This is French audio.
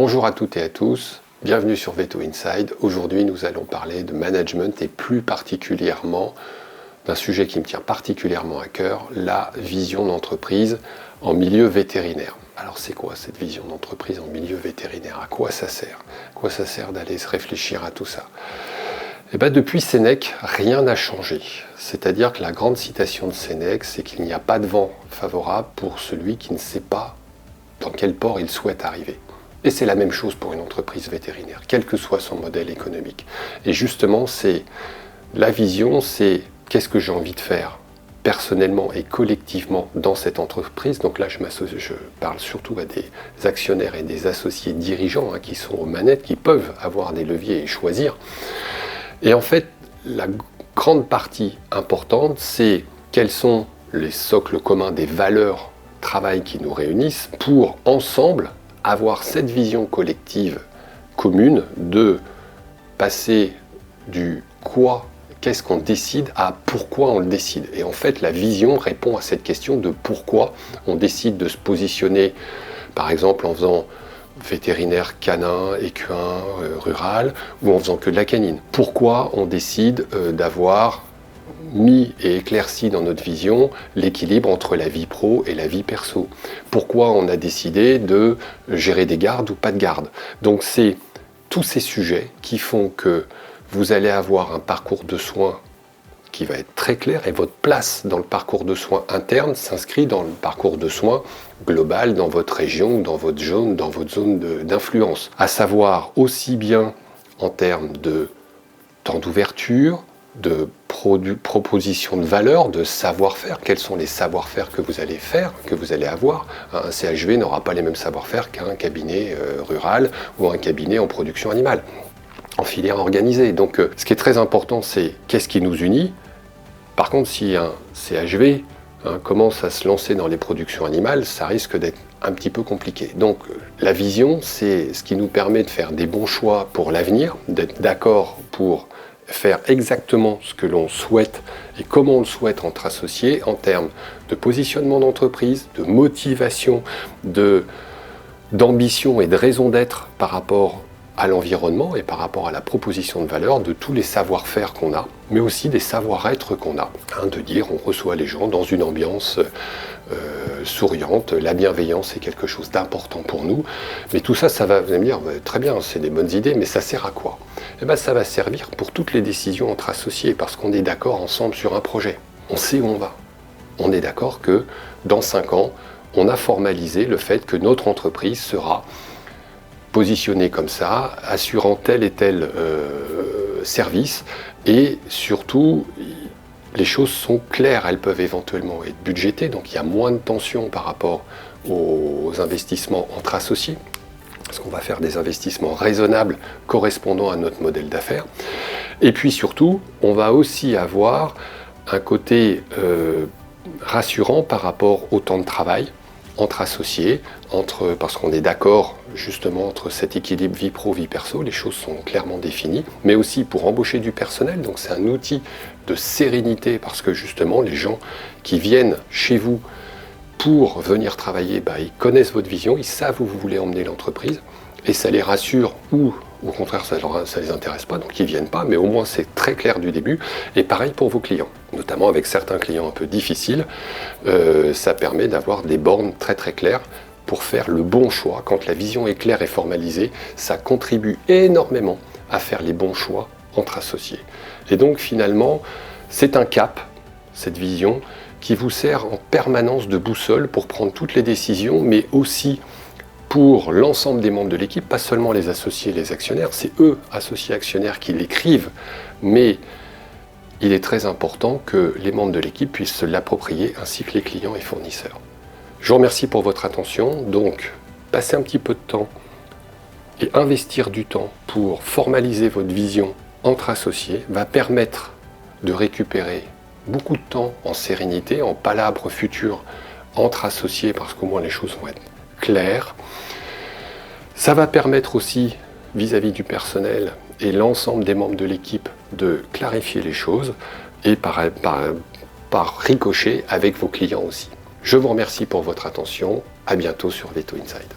Bonjour à toutes et à tous, bienvenue sur Veto Inside. Aujourd'hui, nous allons parler de management et plus particulièrement d'un sujet qui me tient particulièrement à cœur, la vision d'entreprise en milieu vétérinaire. Alors c'est quoi cette vision d'entreprise en milieu vétérinaire? À quoi ça sert? À quoi ça sert d'aller se réfléchir à tout ça? Eh bien, depuis Sénèque, rien n'a changé. C'est-à-dire que la grande citation de Sénèque, c'est qu'il n'y a pas de vent favorable pour celui qui ne sait pas dans quel port il souhaite arriver. Et c'est la même chose pour une entreprise vétérinaire, quel que soit son modèle économique. Et justement, c'est la vision, c'est qu'est-ce que j'ai envie de faire personnellement et collectivement dans cette entreprise. Donc là, je parle surtout à des actionnaires et des associés dirigeants qui sont aux manettes, qui peuvent avoir des leviers et choisir. Et en fait, la grande partie importante, c'est quels sont les socles communs des valeurs travail qui nous réunissent pour ensemble avoir cette vision collective commune de passer du quoi, qu'est-ce qu'on décide, à pourquoi on le décide. Et en fait, la vision répond à cette question de pourquoi on décide de se positionner, par exemple en faisant vétérinaire canin, équin, rural, ou en faisant que de la canine. Pourquoi on décide d'avoir mis et éclairci dans notre vision l'équilibre entre la vie pro et la vie perso. Pourquoi on a décidé de gérer des gardes ou pas de garde. Donc c'est tous ces sujets qui font que vous allez avoir un parcours de soins qui va être très clair et votre place dans le parcours de soins interne s'inscrit dans le parcours de soins global dans votre région, dans votre zone d'influence. À savoir aussi bien en termes de temps d'ouverture, de proposition de valeur, de savoir-faire. Quels sont les savoir-faire que vous allez faire, que vous allez avoir? Un CHV n'aura pas les mêmes savoir-faire qu'un cabinet rural ou un cabinet en production animale, en filière organisée. Donc ce qui est très important, c'est qu'est-ce qui nous unit. Par contre, si un CHV commence à se lancer dans les productions animales, ça risque d'être un petit peu compliqué. Donc la vision, c'est ce qui nous permet de faire des bons choix pour l'avenir, d'être d'accord pour faire exactement ce que l'on souhaite et comment on le souhaite entre associés en termes de positionnement d'entreprise, de motivation, d'ambition et de raison d'être par rapport à l'environnement et par rapport à la proposition de valeur de tous les savoir-faire qu'on a, mais aussi des savoir-être qu'on a. De dire on reçoit les gens dans une ambiance souriante, la bienveillance est quelque chose d'important pour nous, mais tout ça, ça va, vous allez me dire, très bien, c'est des bonnes idées, mais ça sert à quoi? Eh bien, ça va servir pour toutes les décisions entre associés, parce qu'on est d'accord ensemble sur un projet. On sait où on va. On est d'accord que dans 5 ans, on a formalisé le fait que notre entreprise sera positionnée comme ça, assurant tel et tel service, et surtout, les choses sont claires, elles peuvent éventuellement être budgétées, donc il y a moins de tension par rapport aux investissements entre associés, parce qu'on va faire des investissements raisonnables correspondant à notre modèle d'affaires. Et puis surtout, on va aussi avoir un côté rassurant par rapport au temps de travail entre associés, parce qu'on est d'accord justement entre cet équilibre vie pro, vie perso, les choses sont clairement définies, mais aussi pour embaucher du personnel, donc c'est un outil de sérénité, parce que justement les gens qui viennent chez vous pour venir travailler, ils connaissent votre vision, ils savent où vous voulez emmener l'entreprise, et ça les rassure, ou au contraire ça les intéresse pas, donc ils viennent pas, mais au moins c'est très clair du début. Et pareil pour vos clients, notamment avec certains clients un peu difficiles, ça permet d'avoir des bornes très très claires pour faire le bon choix. Quand la vision est claire et formalisée, ça contribue énormément à faire les bons choix entre associés. Et donc finalement, c'est un cap, cette vision, qui vous sert en permanence de boussole pour prendre toutes les décisions, mais aussi pour l'ensemble des membres de l'équipe, pas seulement les associés et les actionnaires, c'est eux, associés actionnaires, qui l'écrivent, mais il est très important que les membres de l'équipe puissent se l'approprier, ainsi que les clients et fournisseurs. Je vous remercie pour votre attention, donc passez un petit peu de temps et investir du temps pour formaliser votre vision entre associés va permettre de récupérer beaucoup de temps en sérénité, en palabres futures entre associés, parce qu'au moins les choses vont être claires. Ça va permettre aussi, vis-à-vis du personnel et l'ensemble des membres de l'équipe, de clarifier les choses et par ricochet avec vos clients aussi. Je vous remercie pour votre attention. À bientôt sur Veto Inside.